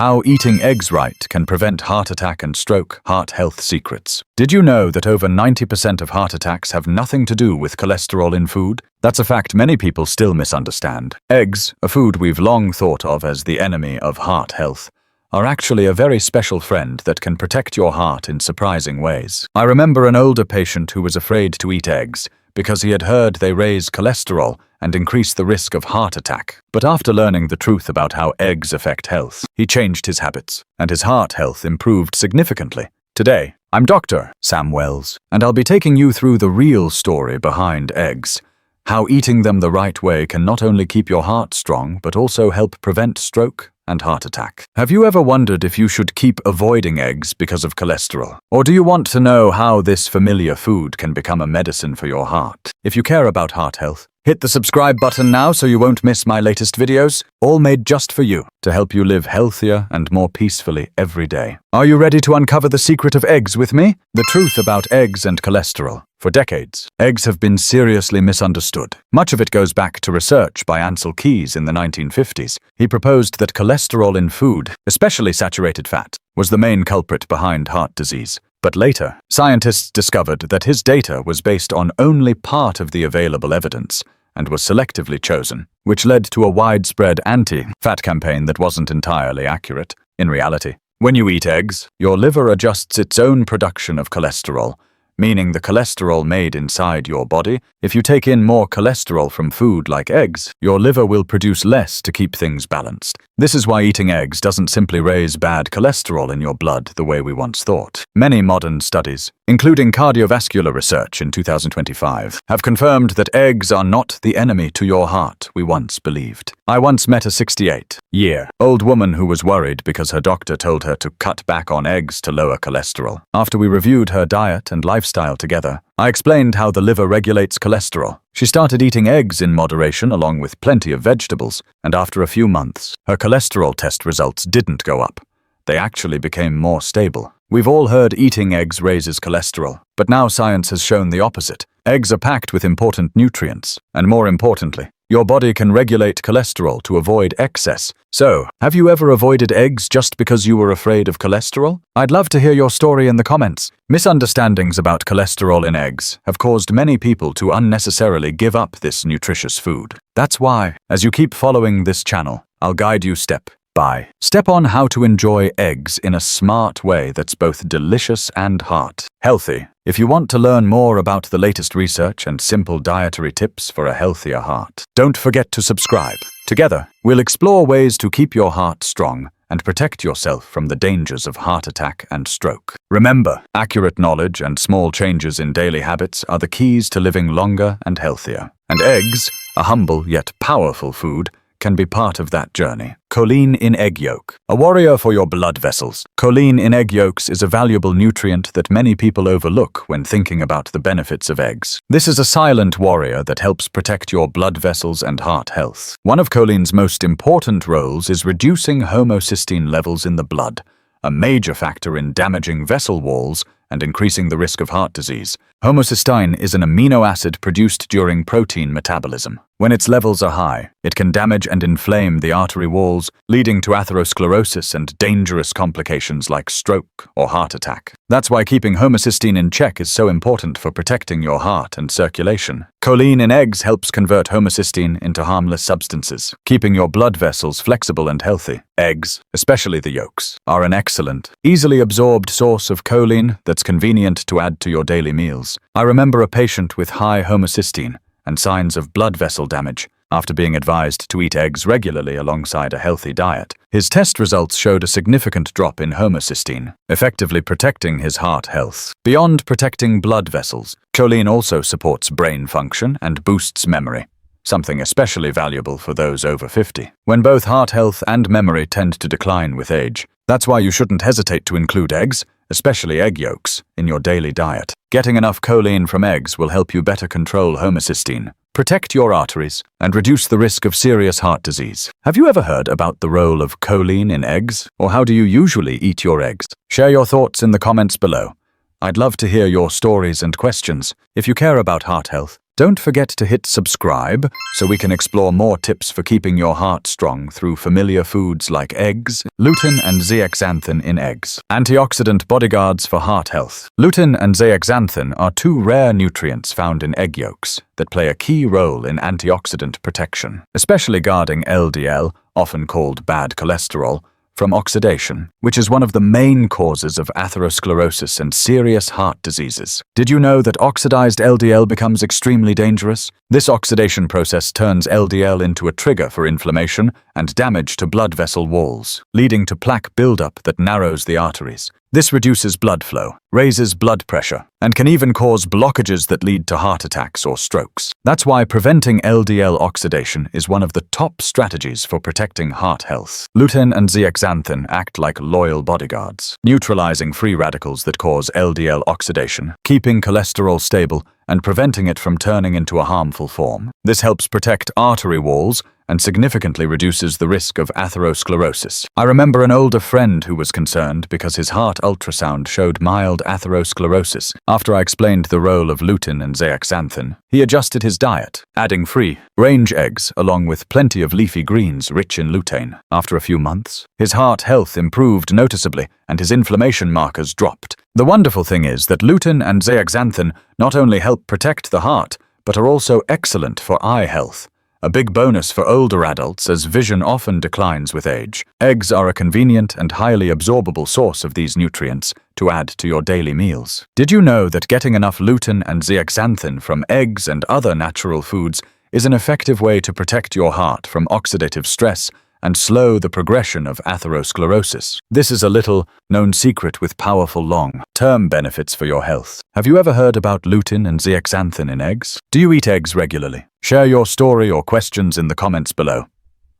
How eating eggs right can prevent heart attack and stroke. Heart health secrets. Did you know that over 90% of heart attacks have nothing to do with cholesterol in food? That's a fact many people still misunderstand. Eggs, a food we've long thought of as the enemy of heart health, are actually a very special friend that can protect your heart in surprising ways. I remember an older patient who was afraid to eat eggs because he had heard they raise cholesterol and increase the risk of heart attack. But after learning the truth about how eggs affect health, he changed his habits, and his heart health improved significantly. Today, I'm Dr. Sam Wells, and I'll be taking you through the real story behind eggs. How eating them the right way can not only keep your heart strong, but also help prevent stroke and heart attack. Have you ever wondered if you should keep avoiding eggs because of cholesterol? Or do you want to know how this familiar food can become a medicine for your heart? If you care about heart health, hit the subscribe button now so you won't miss my latest videos, all made just for you, to help you live healthier and more peacefully every day. Are you ready to uncover the secret of eggs with me? The truth about eggs and cholesterol. For decades, eggs have been seriously misunderstood. Much of it goes back to research by Ansel Keys in the 1950s. He proposed that cholesterol in food, especially saturated fat, was the main culprit behind heart disease. But later, scientists discovered that his data was based on only part of the available evidence and was selectively chosen, which led to a widespread anti-fat campaign that wasn't entirely accurate. In reality, when you eat eggs, your liver adjusts its own production of cholesterol, meaning the cholesterol made inside your body. If you take in more cholesterol from food like eggs, your liver will produce less to keep things balanced. This is why eating eggs doesn't simply raise bad cholesterol in your blood the way we once thought. Many modern studies, including cardiovascular research in 2025, have confirmed that eggs are not the enemy to your heart we once believed. I once met a 68-year-old woman who was worried because her doctor told her to cut back on eggs to lower cholesterol. After we reviewed her diet and lifestyle together, I explained how the liver regulates cholesterol. She started eating eggs in moderation along with plenty of vegetables, and after a few months, her cholesterol test results didn't go up. They actually became more stable. We've all heard eating eggs raises cholesterol, but now science has shown the opposite. Eggs are packed with important nutrients, and more importantly, your body can regulate cholesterol to avoid excess. So, have you ever avoided eggs just because you were afraid of cholesterol? I'd love to hear your story in the comments. Misunderstandings about cholesterol in eggs have caused many people to unnecessarily give up this nutritious food. That's why, as you keep following this channel, I'll guide you step by step on how to enjoy eggs in a smart way that's both delicious and heart healthy. If you want to learn more about the latest research and simple dietary tips for a healthier heart, don't forget to subscribe. Together, we'll explore ways to keep your heart strong and protect yourself from the dangers of heart attack and stroke. Remember, accurate knowledge and small changes in daily habits are the keys to living longer and healthier. And eggs, a humble yet powerful food, can be part of that journey. Choline in egg yolk. A warrior for your blood vessels. Choline in egg yolks is a valuable nutrient that many people overlook when thinking about the benefits of eggs. This is a silent warrior that helps protect your blood vessels and heart health. One of choline's most important roles is reducing homocysteine levels in the blood, a major factor in damaging vessel walls and increasing the risk of heart disease. Homocysteine is an amino acid produced during protein metabolism. When its levels are high, it can damage and inflame the artery walls, leading to atherosclerosis and dangerous complications like stroke or heart attack. That's why keeping homocysteine in check is so important for protecting your heart and circulation. Choline in eggs helps convert homocysteine into harmless substances, keeping your blood vessels flexible and healthy. Eggs, especially the yolks, are an excellent, easily absorbed source of choline that's convenient to add to your daily meals. I remember a patient with high homocysteine and signs of blood vessel damage after being advised to eat eggs regularly alongside a healthy diet. His test results showed a significant drop in homocysteine, effectively protecting his heart health. Beyond protecting blood vessels, choline also supports brain function and boosts memory, something especially valuable for those over 50, when both heart health and memory tend to decline with age. That's why you shouldn't hesitate to include eggs, especially egg yolks, in your daily diet. Getting enough choline from eggs will help you better control homocysteine, protect your arteries, and reduce the risk of serious heart disease. Have you ever heard about the role of choline in eggs? Or how do you usually eat your eggs? Share your thoughts in the comments below. I'd love to hear your stories and questions. If you care about heart health, Don't forget to hit subscribe so we can explore more tips for keeping your heart strong through familiar foods like eggs, lutein and zeaxanthin in eggs. Antioxidant bodyguards for heart health. Lutein and zeaxanthin are two rare nutrients found in egg yolks that play a key role in antioxidant protection, especially guarding LDL, often called bad cholesterol, from oxidation, which is one of the main causes of atherosclerosis and serious heart diseases. Did you know that oxidized LDL becomes extremely dangerous? This oxidation process turns LDL into a trigger for inflammation and damage to blood vessel walls, leading to plaque buildup that narrows the arteries. This reduces blood flow, raises blood pressure, and can even cause blockages that lead to heart attacks or strokes. That's why preventing LDL oxidation is one of the top strategies for protecting heart health. Lutein and zeaxanthin act like loyal bodyguards, neutralizing free radicals that cause LDL oxidation, keeping cholesterol stable, and preventing it from turning into a harmful form. This helps protect artery walls and significantly reduces the risk of atherosclerosis. I remember an older friend who was concerned because his heart ultrasound showed mild atherosclerosis. After I explained the role of lutein and zeaxanthin, he adjusted his diet, adding free-range eggs along with plenty of leafy greens rich in lutein. After a few months, his heart health improved noticeably and his inflammation markers dropped. The wonderful thing is that lutein and zeaxanthin not only help protect the heart, but are also excellent for eye health. A big bonus for older adults as vision often declines with age. Eggs are a convenient and highly absorbable source of these nutrients to add to your daily meals. Did you know that getting enough lutein and zeaxanthin from eggs and other natural foods is an effective way to protect your heart from oxidative stress and slow the progression of atherosclerosis? This is a little-known secret with powerful long-term benefits for your health. Have you ever heard about lutein and zeaxanthin in eggs? Do you eat eggs regularly? Share your story or questions in the comments below.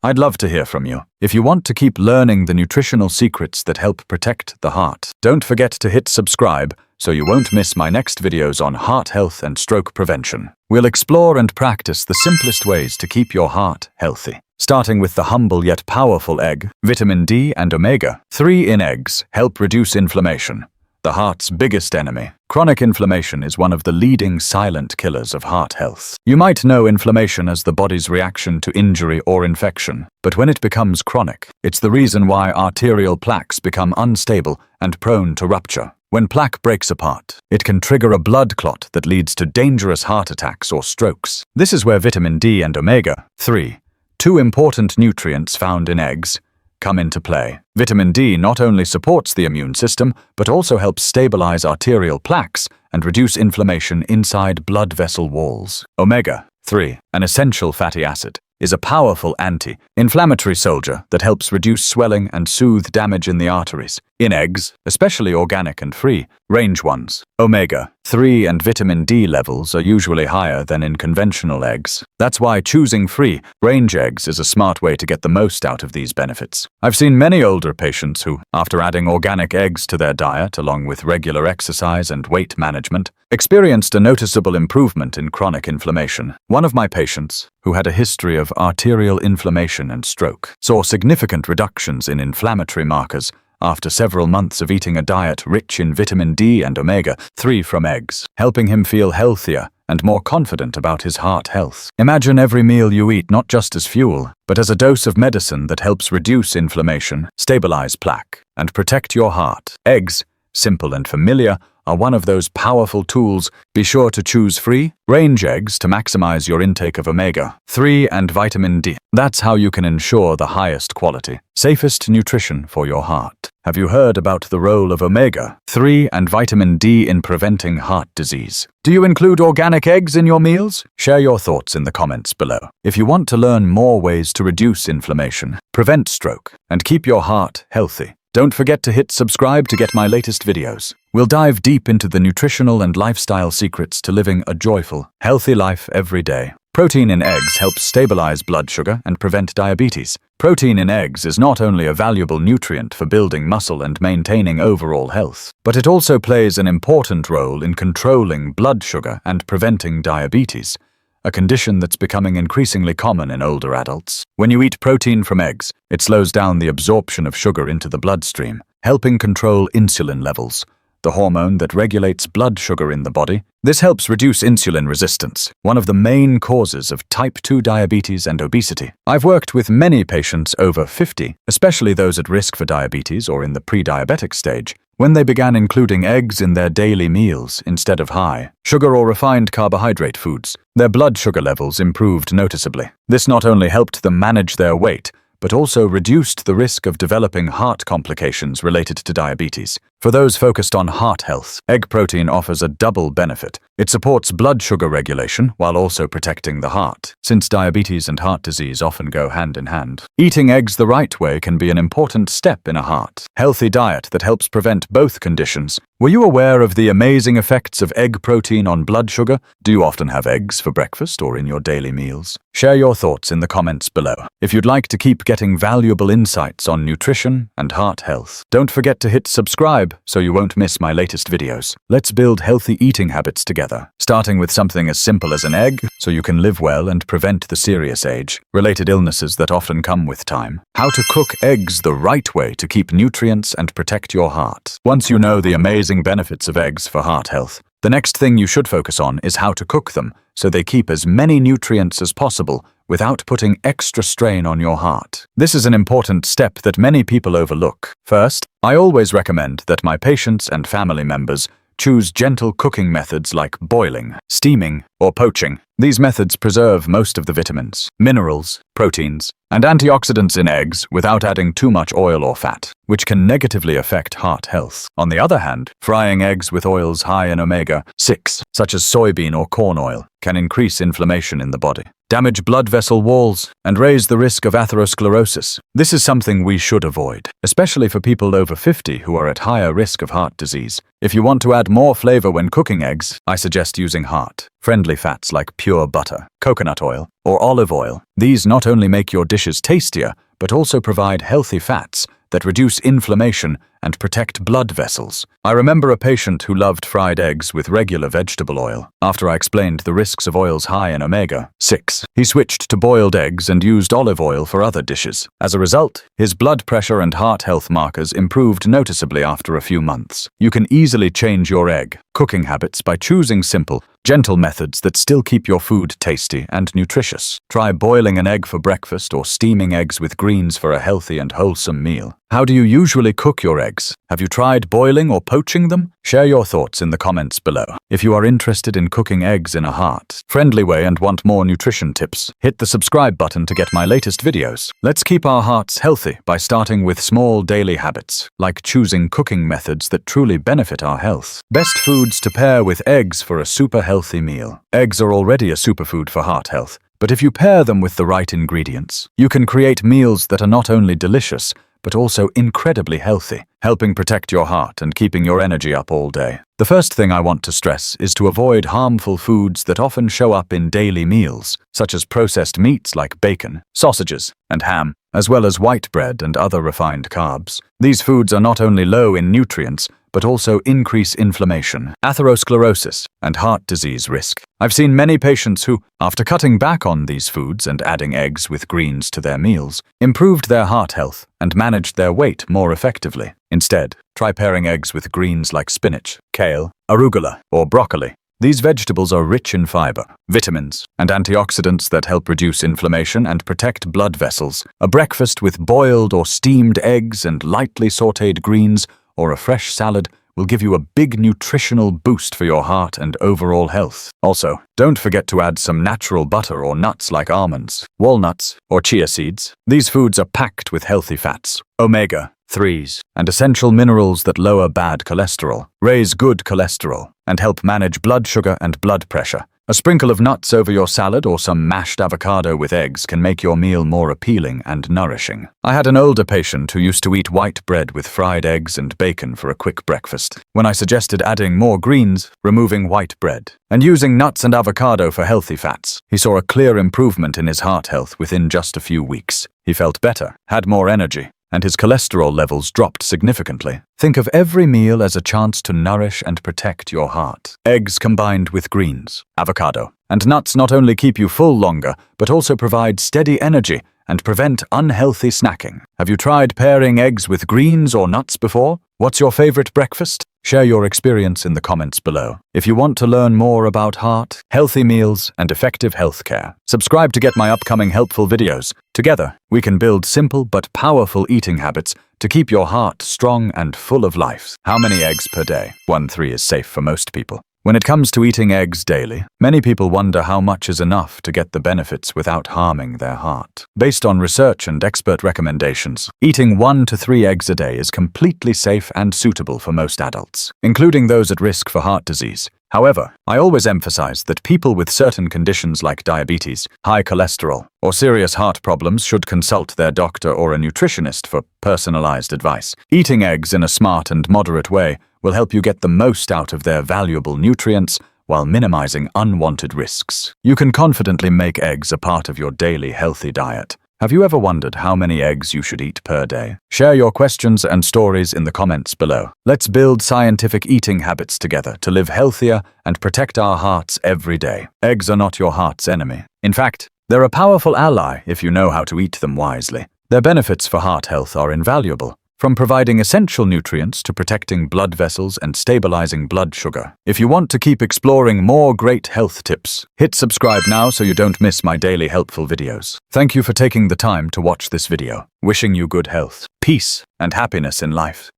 I'd love to hear from you. If you want to keep learning the nutritional secrets that help protect the heart, don't forget to hit subscribe so you won't miss my next videos on heart health and stroke prevention. We'll explore and practice the simplest ways to keep your heart healthy. Starting with the humble yet powerful egg, vitamin D and omega-3 in eggs help reduce inflammation, the heart's biggest enemy. Chronic inflammation is one of the leading silent killers of heart health. You might know inflammation as the body's reaction to injury or infection, but when it becomes chronic, it's the reason why arterial plaques become unstable and prone to rupture. When plaque breaks apart, it can trigger a blood clot that leads to dangerous heart attacks or strokes. This is where vitamin D and omega-3, two important nutrients found in eggs, come into play. Vitamin D not only supports the immune system, but also helps stabilize arterial plaques and reduce inflammation inside blood vessel walls. Omega-3, an essential fatty acid, is a powerful anti-inflammatory soldier that helps reduce swelling and soothe damage in the arteries. In eggs, especially organic and free-range ones, omega-3 and vitamin D levels are usually higher than in conventional eggs. That's why choosing free-range eggs is a smart way to get the most out of these benefits. I've seen many older patients who, after adding organic eggs to their diet along with regular exercise and weight management, experienced a noticeable improvement in chronic inflammation. One of my patients, who had a history of arterial inflammation and stroke, saw significant reductions in inflammatory markers after several months of eating a diet rich in vitamin D and omega-3 from eggs, helping him feel healthier and more confident about his heart health. Imagine every meal you eat not just as fuel, but as a dose of medicine that helps reduce inflammation, stabilize plaque, and protect your heart. Eggs, simple and familiar, are one of those powerful tools. Be sure to choose free-range eggs to maximize your intake of omega-3 and vitamin D. That's how you can ensure the highest quality, safest nutrition for your heart. Have you heard about the role of omega-3 and vitamin D in preventing heart disease? Do you include organic eggs in your meals? Share your thoughts in the comments below. If you want to learn more ways to reduce inflammation, prevent stroke, and keep your heart healthy, don't forget to hit subscribe to get my latest videos. We'll dive deep into the nutritional and lifestyle secrets to living a joyful, healthy life every day. Protein in eggs helps stabilize blood sugar and prevent diabetes. Protein in eggs is not only a valuable nutrient for building muscle and maintaining overall health, but it also plays an important role in controlling blood sugar and preventing diabetes, a condition that's becoming increasingly common in older adults. When you eat protein from eggs, it slows down the absorption of sugar into the bloodstream, helping control insulin levels, the hormone that regulates blood sugar in the body. This helps reduce insulin resistance, one of the main causes of type 2 diabetes and obesity. I've worked with many patients over 50, especially those at risk for diabetes or in the pre-diabetic stage, when they began including eggs in their daily meals instead of high sugar or refined carbohydrate foods. Their blood sugar levels improved noticeably. This not only helped them manage their weight, but also reduced the risk of developing heart complications related to diabetes. For those focused on heart health, egg protein offers a double benefit. It supports blood sugar regulation while also protecting the heart, since diabetes and heart disease often go hand in hand. Eating eggs the right way can be an important step in a healthy diet that helps prevent both conditions. Were you aware of the amazing effects of egg protein on blood sugar? Do you often have eggs for breakfast or in your daily meals? Share your thoughts in the comments below. If you'd like to keep getting valuable insights on nutrition and heart health, don't forget to hit subscribe so you won't miss my latest videos. Let's build healthy eating habits together, starting with something as simple as an egg so you can live well and prevent the serious age-related illnesses that often come with time. How to cook eggs the right way to keep nutrients and protect your heart. Once you know the amazing benefits of eggs for heart health, the next thing you should focus on is how to cook them so they keep as many nutrients as possible without putting extra strain on your heart. This is an important step that many people overlook. First, I always recommend that my patients and family members choose gentle cooking methods like boiling, steaming, or poaching. These methods preserve most of the vitamins, minerals, proteins, and antioxidants in eggs without adding too much oil or fat, which can negatively affect heart health. On the other hand, frying eggs with oils high in omega-6, such as soybean or corn oil, can increase inflammation in the body, damage blood vessel walls, and raise the risk of atherosclerosis. This is something we should avoid, especially for people over 50 who are at higher risk of heart disease. If you want to add more flavor when cooking eggs, I suggest using heart-friendly fats like pure butter, coconut oil, or olive oil. These not only make your dishes tastier, but also provide healthy fats that reduce inflammation and protect blood vessels. I remember a patient who loved fried eggs with regular vegetable oil. After I explained the risks of oils high in omega-6, he switched to boiled eggs and used olive oil for other dishes. As a result, his blood pressure and heart health markers improved noticeably after a few months. You can easily change your egg cooking habits by choosing simple, gentle methods that still keep your food tasty and nutritious. Try boiling an egg for breakfast or steaming eggs with greens for a healthy and wholesome meal. How do you usually cook your eggs? Have you tried boiling or poaching them? Share your thoughts in the comments below. If you are interested in cooking eggs in a heart-friendly way and want more nutrition tips, hit the subscribe button to get my latest videos. Let's keep our hearts healthy by starting with small daily habits, like choosing cooking methods that truly benefit our health. Best foods to pair with eggs for a super healthy meal. Eggs are already a superfood for heart health, but if you pair them with the right ingredients, you can create meals that are not only delicious, but also incredibly healthy, helping protect your heart and keeping your energy up all day. The first thing I want to stress is to avoid harmful foods that often show up in daily meals, such as processed meats like bacon, sausages, and ham, as well as white bread and other refined carbs. These foods are not only low in nutrients, but also increase inflammation, atherosclerosis, and heart disease risk. I've seen many patients who, after cutting back on these foods and adding eggs with greens to their meals, improved their heart health and managed their weight more effectively. Instead, try pairing eggs with greens like spinach, kale, arugula, or broccoli. These vegetables are rich in fiber, vitamins, and antioxidants that help reduce inflammation and protect blood vessels. A breakfast with boiled or steamed eggs and lightly sautéed greens or a fresh salad will give you a big nutritional boost for your heart and overall health. Also, don't forget to add some natural butter or nuts like almonds, walnuts, or chia seeds. These foods are packed with healthy fats, omega-3s, and essential minerals that lower bad cholesterol, raise good cholesterol, and help manage blood sugar and blood pressure. A sprinkle of nuts over your salad or some mashed avocado with eggs can make your meal more appealing and nourishing. I had an older patient who used to eat white bread with fried eggs and bacon for a quick breakfast. When I suggested adding more greens, removing white bread, and using nuts and avocado for healthy fats, he saw a clear improvement in his heart health within just a few weeks. He felt better, had more energy, and his cholesterol levels dropped significantly. Think of every meal as a chance to nourish and protect your heart. Eggs combined with greens, avocado, and nuts not only keep you full longer, but also provide steady energy and prevent unhealthy snacking. Have you tried pairing eggs with greens or nuts before? What's your favorite breakfast? Share your experience in the comments below. If you want to learn more about heart, healthy meals, and effective healthcare, subscribe to get my upcoming helpful videos. Together, we can build simple but powerful eating habits to keep your heart strong and full of life. How many eggs per day? 1-3 is safe for most people. When it comes to eating eggs daily, many people wonder how much is enough to get the benefits without harming their heart. Based on research and expert recommendations, eating 1 to 3 eggs a day is completely safe and suitable for most adults, including those at risk for heart disease. However, I always emphasize that people with certain conditions like diabetes, high cholesterol, or serious heart problems should consult their doctor or a nutritionist for personalized advice. Eating eggs in a smart and moderate way will help you get the most out of their valuable nutrients while minimizing unwanted risks. You can confidently make eggs a part of your daily healthy diet. Have you ever wondered how many eggs you should eat per day? Share your questions and stories in the comments below. Let's build scientific eating habits together to live healthier and protect our hearts every day. Eggs are not your heart's enemy. In fact, they're a powerful ally if you know how to eat them wisely. Their benefits for heart health are invaluable, from providing essential nutrients to protecting blood vessels and stabilizing blood sugar. If you want to keep exploring more great health tips, hit subscribe now so you don't miss my daily helpful videos. Thank you for taking the time to watch this video. Wishing you good health, peace, and happiness in life.